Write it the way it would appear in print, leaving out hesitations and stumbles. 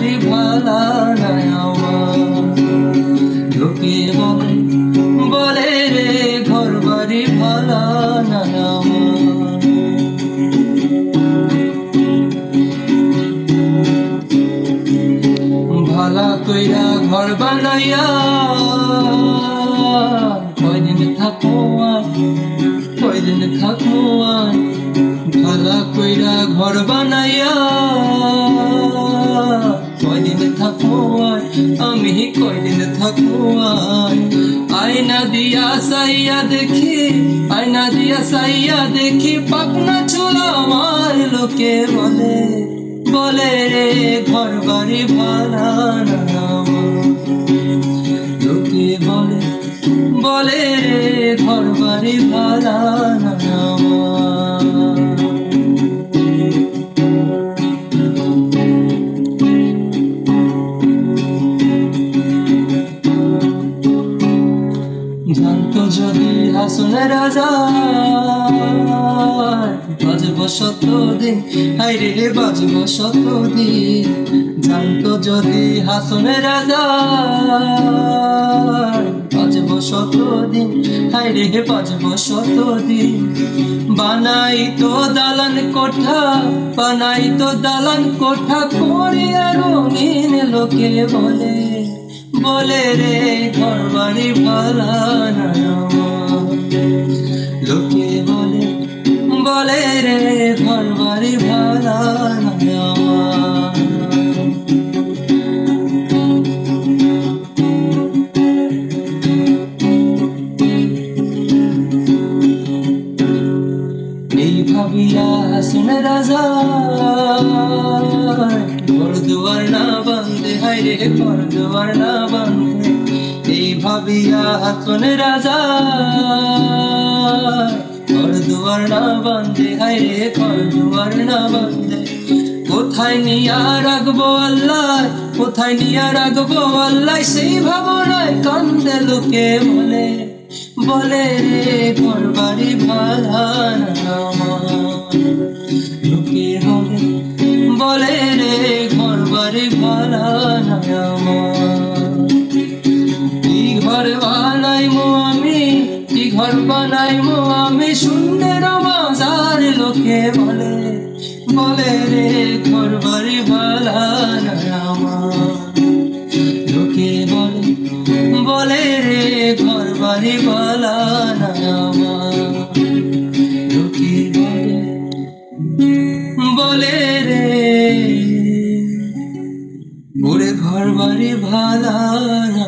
বাড়ি ভালা না আমার। লোকে বলে বলে রে ঘর বাড়ি ভালা না আমার। ভালা কইরা ঘর বানাইয়া কয়দিন থাকবো আর, কয়দিন থাকবো আর। ভালা কইরা ঘর বানাইয়া কয়দিন থাকবো আর, আমি কয়দিন থাকবো আর। আয়না দিয়া সাইয়া দেখি, আয়না দিয়া সাইয়া দেখি পাকনা চুল আমার। লোকে বলে বলে রে ঘর বাড়ি ভালা না আমার। লোকে বলে বলে রে ঘর বাড়ি ভালা না আমার। জানতো যদি হাসনের রাজা বাজব শতদিন, হাইরে বাজব শতদিন। জানতো যদি হাসনের রাজা বাজব শতদিন, হাইরে বাজব শতদিন। বানাই তো দালান কোঠা, বানাই তো দালান কোঠা করিয়া রঙিন। লোকে বলে বলে রে ঘর বাড়ি ভালা না আমার। লোকে বলে বলে রে ঘর বাড়ি ভালা না আমার। এই ভাবিয়া হাসিন রাজা ঘর দুয়ার না বান্ধে, হাইরে ঘর দুয়ার না বান্ধে। এই ভাবিয়া হাসন রাজা ঘর দুয়ার না বান্ধে, হাইরে ঘর দুয়ার না বান্ধে। কোথায় নিয়া রাখবো আল্লাহ, কোথায় নিয়া রাখবো আল্লাহ, সেই ভাবনায় কান্দে। লোকে বলে বলে রে ঘর বাড়ি ভালা না আমার। লোকে বলে বলে রে ঘর বাড়ি ভালা না আমার। কি ঘর বানাইমো আমি, কি ঘর বানাইমো আমি শূন্যের মাঝার। লোকে বলে বলে রে ঘর বাড়ি ভালা না আমার। লোকে বলে বলে রে ঘর বাড়ি ভালা না আমার। লোকে বলে বলে রে ওরে ঘর বাড়ি ভালা না।